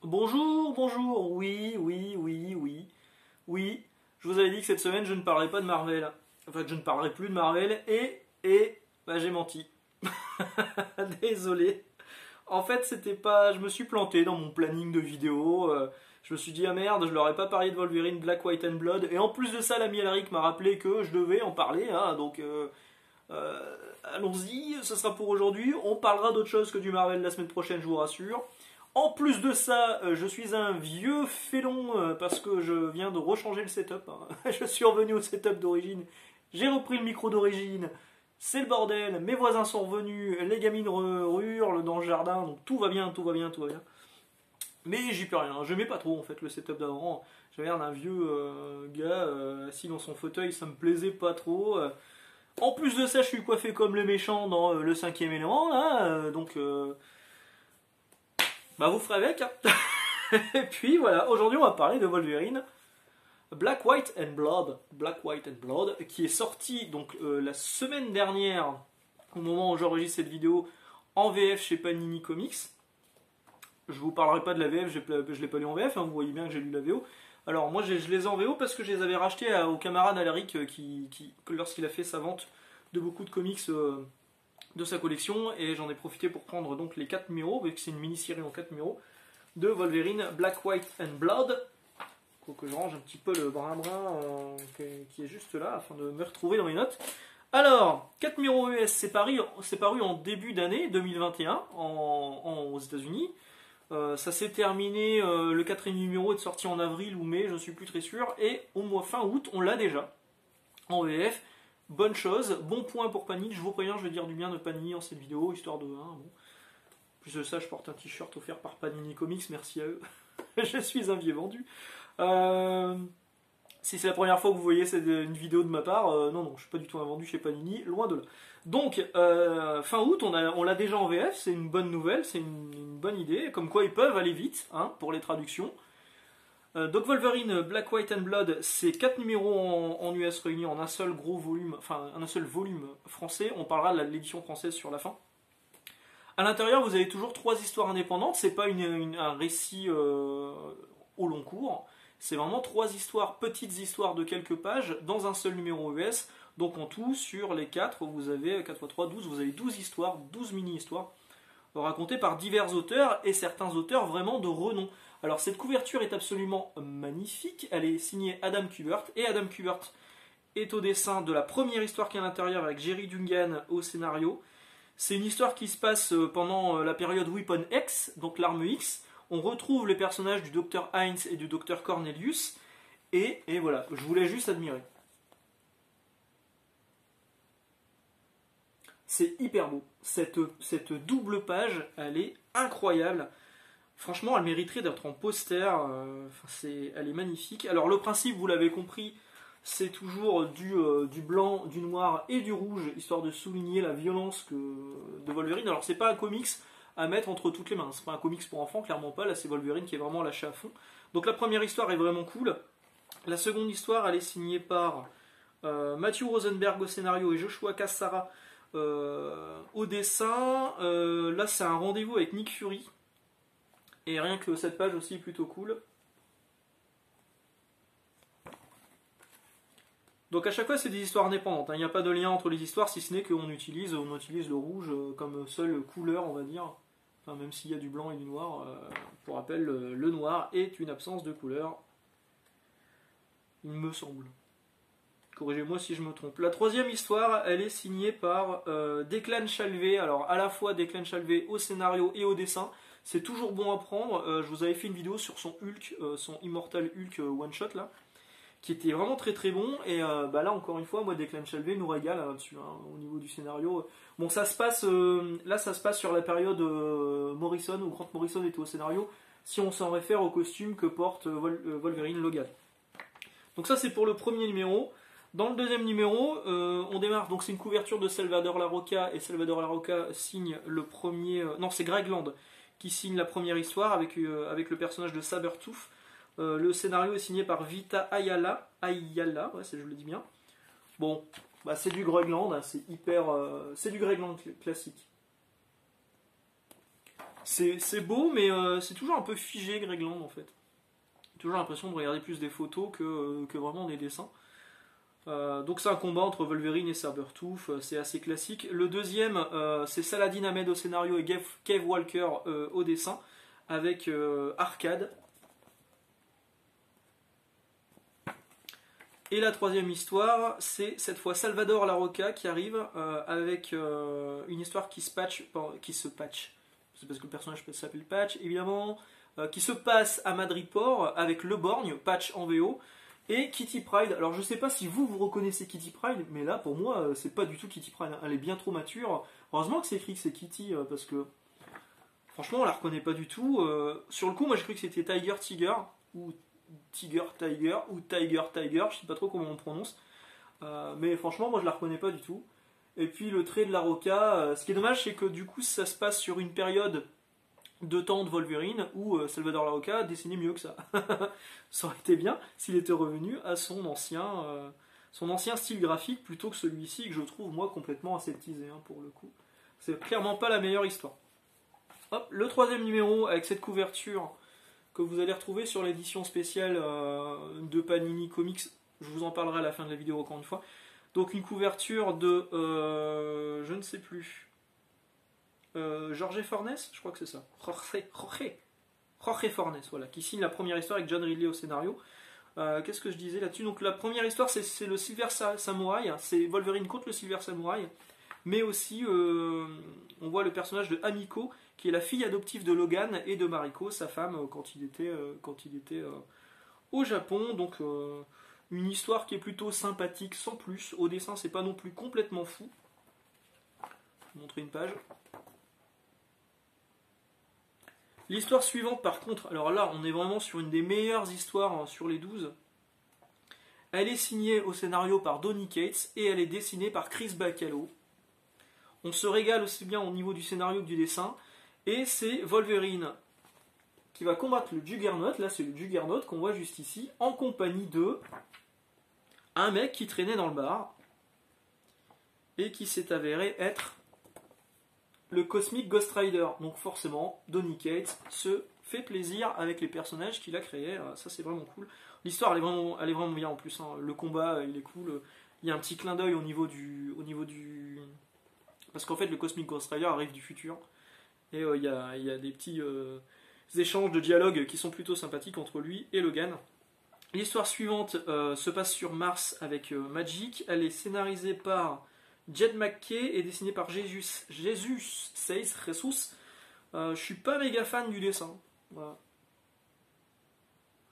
Bonjour, bonjour, oui, je vous avais dit que cette semaine je ne parlerai pas de Marvel. Enfin, je ne parlerai plus de Marvel bah, j'ai menti. Désolé. En fait, c'était pas. Je me suis planté dans mon planning de vidéo. Je me suis dit, ah merde, je leur ai pas parlé de Wolverine Black, White and Blood. Et en plus de ça, l'ami Alaric m'a rappelé que je devais en parler. Hein, allons-y, ce sera pour aujourd'hui. On parlera d'autre chose que du Marvel la semaine prochaine, je vous rassure. En plus de ça, je suis un vieux félon parce que je viens de rechanger le setup. Hein. Je suis revenu au setup d'origine. J'ai repris le micro d'origine. C'est le bordel. Mes voisins sont revenus. Les gamines hurlent dans le jardin. Donc tout va bien, tout va bien, tout va bien. Mais j'y peux rien. Je n'aimais pas trop en fait le setup d'avant. J'avais l'air d'un vieux gars assis dans son fauteuil. Ça me plaisait pas trop. En plus de ça, je suis coiffé comme le méchant dans le cinquième élément. Là, bah vous ferez avec. Hein. Et puis voilà, aujourd'hui on va parler de Wolverine Black, White and Blood. Black, White and Blood, qui est sorti donc la semaine dernière, au moment où j'enregistre cette vidéo, en VF chez Panini Comics. Je vous parlerai pas de la VF, je l'ai pas lu en VF, hein, vous voyez bien que j'ai lu la VO. Alors moi je les ai en VO parce que je les avais rachetés au camarade Alaric lorsqu'il a fait sa vente de beaucoup de comics de sa collection, et j'en ai profité pour prendre donc les 4 numéros, vu que c'est une mini-série en 4 numéros, de Wolverine Black, White and Blood. Faut que je range un petit peu le brin-brin qui est juste là, afin de me retrouver dans mes notes. Alors, 4 numéros US, c'est paru en début d'année 2021 aux États-Unis. Ça s'est terminé, le 4e numéro est sorti en avril ou mai, je ne suis plus très sûr, et au mois fin août, on l'a déjà en VF. Bonne chose, bon point pour Panini, je vous préviens, je vais dire du bien de Panini en cette vidéo, histoire de... Hein, bon. Plus de ça, je porte un t-shirt offert par Panini Comics, merci à eux. Je suis un vieux vendu. Si c'est la première fois que vous voyez une vidéo de ma part, non, je suis pas du tout un vendu chez Panini, loin de là. Donc, fin août, on l'a déjà en VF, c'est une bonne nouvelle, c'est une bonne idée, comme quoi ils peuvent aller vite hein, pour les traductions. Donc Wolverine Black, White and Blood, c'est 4 numéros en US réunis en un seul gros volume, enfin un seul volume français. On parlera de l'édition française sur la fin. À l'intérieur, vous avez toujours 3 histoires indépendantes. C'est pas un récit au long cours. C'est vraiment 3 histoires, petites histoires de quelques pages dans un seul numéro US. Donc en tout, sur les 4, vous avez 4 x 3, 12, vous avez 12 histoires, 12 mini-histoires racontées par divers auteurs et certains auteurs vraiment de renom. Alors cette couverture est absolument magnifique. Elle est signée Adam Kubert et Adam Kubert est au dessin de la première histoire qui est à l'intérieur avec Jerry Dungan au scénario. C'est une histoire qui se passe pendant la période Weapon X, donc l'arme X. On retrouve les personnages du Dr Heinz et du Dr Cornelius. Et voilà, je voulais juste admirer. C'est hyper beau. Cette double page, elle est incroyable. Franchement, elle mériterait d'être en poster. Elle est magnifique. Alors le principe, vous l'avez compris, c'est toujours du blanc, du noir et du rouge, histoire de souligner la violence de Wolverine. Alors c'est pas un comics à mettre entre toutes les mains, c'est pas un comics pour enfants, clairement pas. Là c'est Wolverine qui est vraiment lâché à fond. Donc la première histoire est vraiment cool. La seconde histoire, elle est signée par Matthew Rosenberg au scénario et Joshua Cassara au dessin. Là c'est un rendez-vous avec Nick Fury. Et rien que cette page aussi est plutôt cool. Donc à chaque fois c'est des histoires indépendantes, hein. Il n'y a pas de lien entre les histoires si ce n'est qu'on utilise le rouge comme seule couleur on va dire. Enfin, même s'il y a du blanc et du noir, pour rappel le noir est une absence de couleur. Il me semble. Corrigez-moi si je me trompe. La troisième histoire, elle est signée par Declan Shalvey. Alors à la fois Declan Shalvey au scénario et au dessin. C'est toujours bon à prendre. Je vous avais fait une vidéo sur son Hulk, son Immortal Hulk one shot là, qui était vraiment très très bon. Et là encore une fois, moi Declan Shalvey nous régale là-dessus hein, au niveau du scénario. Bon, ça se passe là, ça se passe sur la période Morrison où Grant Morrison était au scénario. Si on s'en réfère au costume que porte Wolverine Logan. Donc ça c'est pour le premier numéro. Dans le deuxième numéro, on démarre, donc c'est une couverture de Salvador Larroca, et Salvador Larroca signe le premier... non, c'est Greg Land qui signe la première histoire avec le personnage de Sabertooth. Le scénario est signé par Vita Ayala, ouais, je le dis bien. Bon, bah c'est du Greg Land, hein, c'est du Greg Land classique. C'est beau, mais c'est toujours un peu figé Gregland en fait. Toujours l'impression de regarder plus des photos que vraiment des dessins. Donc c'est un combat entre Wolverine et Sabretooth, c'est assez classique. Le deuxième, c'est Saladin Ahmed au scénario et Cave Walker au dessin, avec Arcade. Et la troisième histoire, c'est cette fois Salvador Larroca qui arrive avec une histoire qui se patch, c'est parce que le personnage s'appelle Patch, évidemment, qui se passe à Madripoor avec Le Borgne, Patch en VO, et Kitty Pryde. Alors je sais pas si vous reconnaissez Kitty Pryde, mais là pour moi c'est pas du tout Kitty Pryde, elle est bien trop mature. Heureusement que c'est écrit que c'est Kitty, parce que franchement on la reconnaît pas du tout. Sur le coup moi j'ai cru que c'était Tiger, ou Tiger, ou Tiger, je sais pas trop comment on prononce. Mais franchement moi je la reconnais pas du tout. Et puis le trait de la Roca, ce qui est dommage c'est que du coup ça se passe sur une période de temps de Wolverine où Salvador Larroca dessinait mieux que ça. Ça aurait été bien s'il était revenu à son ancien style graphique plutôt que celui-ci que je trouve moi complètement aseptisé pour le coup. C'est clairement pas la meilleure histoire. Hop, le troisième numéro avec cette couverture que vous allez retrouver sur l'édition spéciale de Panini Comics. Je vous en parlerai à la fin de la vidéo encore une fois. Donc une couverture de je ne sais plus. Jorge Fornes, je crois que c'est ça. Jorge Fornes, voilà, qui signe la première histoire avec John Ridley au scénario. Qu'est-ce que je disais là-dessus? Donc la première histoire, c'est le Silver Samurai, c'est Wolverine contre le Silver Samurai, mais aussi on voit le personnage de Hamiko, qui est la fille adoptive de Logan et de Mariko, sa femme, quand il était au Japon. Donc une histoire qui est plutôt sympathique, sans plus. Au dessin, c'est pas non plus complètement fou. Je vais vous montrer une page. L'histoire suivante, par contre, alors là, on est vraiment sur une des meilleures histoires sur les 12. Elle est signée au scénario par Donny Cates et elle est dessinée par Chris Bacalo. On se régale aussi bien au niveau du scénario que du dessin. Et c'est Wolverine qui va combattre le Juggernaut. Là, c'est le Juggernaut qu'on voit juste ici, en compagnie de un mec qui traînait dans le bar et qui s'est avéré être le Cosmic Ghost Rider. Donc forcément, Donny Cates se fait plaisir avec les personnages qu'il a créés. Ça c'est vraiment cool. L'histoire elle est vraiment bien en plus. Le combat il est cool. Il y a un petit clin d'œil au niveau du... Parce qu'en fait le Cosmic Ghost Rider arrive du futur. Et il y a des petits échanges de dialogue qui sont plutôt sympathiques entre lui et Logan. L'histoire suivante se passe sur Mars avec Magic. Elle est scénarisée par Jed McKay et dessinée par Jesus Seix. Je suis pas méga fan du dessin. Voilà.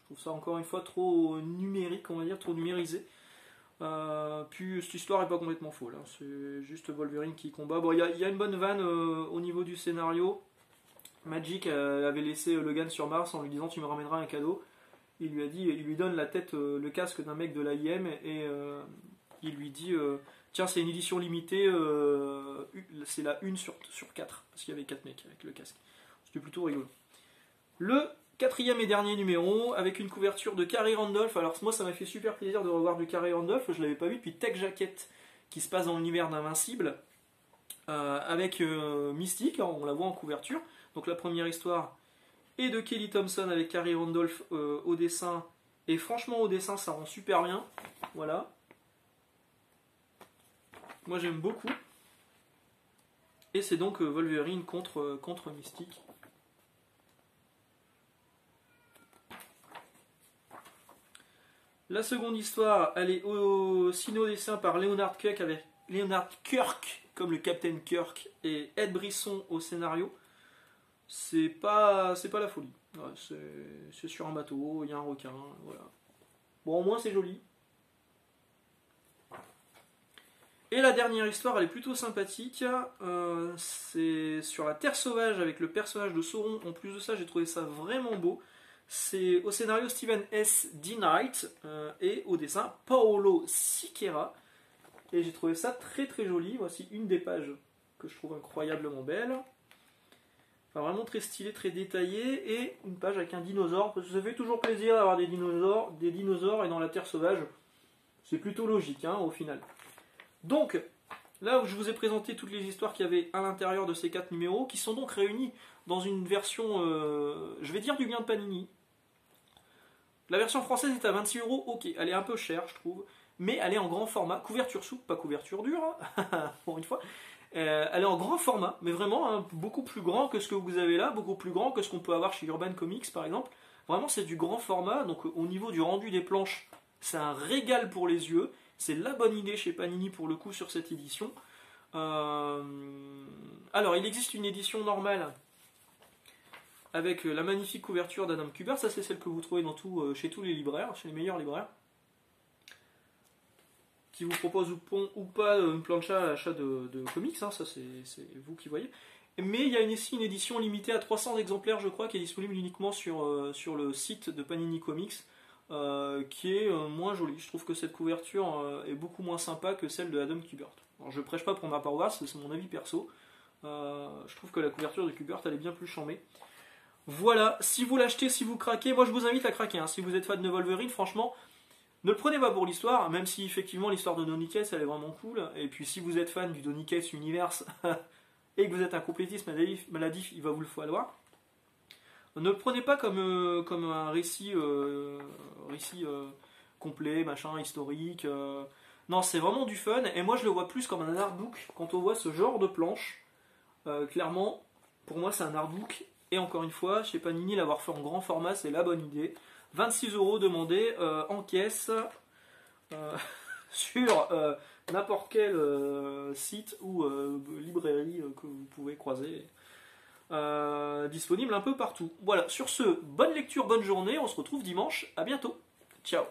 Je trouve ça encore une fois trop numérique, on va dire, trop numérisé. Puis cette histoire est pas complètement folle. C'est juste Wolverine qui combat. Bon, il y a une bonne vanne au niveau du scénario. Magic avait laissé Logan sur Mars en lui disant tu me ramèneras un cadeau. Il lui donne la tête, le casque d'un mec de l'AIM et il lui dit tiens c'est une édition limitée, c'est la 1 sur 4 parce qu'il y avait 4 mecs avec le casque. C'était plutôt rigolo. Le quatrième et dernier numéro avec une couverture de Carey Randolph. Alors moi ça m'a fait super plaisir de revoir du Carey Randolph, je l'avais pas vu depuis Tech Jacket qui se passe dans l'univers d'Invincible avec Mystique, on la voit en couverture. Donc la première histoire et de Kelly Thompson avec Carey Randolph au dessin. Et franchement, au dessin, ça rend super bien. Voilà. Moi, j'aime beaucoup. Et c'est donc Wolverine contre Mystique. La seconde histoire, elle est signée au dessin par Leonard Kirk, comme le Captain Kirk, et Ed Brisson au scénario. C'est pas la folie. Ouais, c'est sur un bateau, il y a un requin, voilà. Bon, au moins c'est joli. Et la dernière histoire, elle est plutôt sympathique. C'est sur la Terre sauvage avec le personnage de Sauron. En plus de ça, j'ai trouvé ça vraiment beau. C'est au scénario Stephen S. D. Knight et au dessin Paolo Siqueira. Et j'ai trouvé ça très très joli. Voici une des pages que je trouve incroyablement belle. Enfin, vraiment très stylé, très détaillé. Et une page avec un dinosaure. Parce que ça fait toujours plaisir d'avoir des dinosaures et dans la Terre sauvage. C'est plutôt logique au final. Donc, Là où je vous ai présenté toutes les histoires qu'il y avait à l'intérieur de ces 4 numéros, qui sont donc réunis dans une version, je vais dire du bien de Panini. La version française est à 26 euros, ok, elle est un peu chère, je trouve, mais elle est en grand format, couverture souple, pas couverture dure, hein, pour une fois. Elle est en grand format, mais vraiment hein, beaucoup plus grand que ce que vous avez là, beaucoup plus grand que ce qu'on peut avoir chez Urban Comics par exemple. Vraiment, c'est du grand format, donc au niveau du rendu des planches, c'est un régal pour les yeux. C'est la bonne idée chez Panini pour le coup sur cette édition. Alors, il existe une édition normale avec la magnifique couverture d'Adam Kubert. Ça, c'est celle que vous trouvez dans chez tous les libraires, chez les meilleurs libraires, qui vous propose ou pas une plancha à l'achat de comics, hein, ça c'est vous qui voyez. Mais il y a ici une édition limitée à 300 exemplaires, je crois, qui est disponible uniquement sur le site de Panini Comics, qui est moins jolie. Je trouve que cette couverture est beaucoup moins sympa que celle de Adam Kubert. Alors, je prêche pas pour ma paroisse, c'est mon avis perso. Je trouve que la couverture de Kubert, elle est bien plus charmée. Voilà, si vous l'achetez, si vous craquez, moi je vous invite à craquer. Hein. Si vous êtes fan de Wolverine, franchement, ne le prenez pas pour l'histoire, même si effectivement l'histoire de Donny Cates elle est vraiment cool. Et puis si vous êtes fan du Donny Cates Universe et que vous êtes un complétiste maladif, il va vous le falloir. Ne le prenez pas comme un récit, complet, machin, historique. Non, c'est vraiment du fun. Et moi je le vois plus comme un artbook quand on voit ce genre de planche. Clairement, pour moi c'est un artbook. Et encore une fois, chez Panini, l'avoir fait en grand format, c'est la bonne idée. 26 € demandés en caisse sur n'importe quel site ou librairie que vous pouvez croiser. Disponible un peu partout. Voilà, sur ce, bonne lecture, bonne journée. On se retrouve dimanche. À bientôt. Ciao.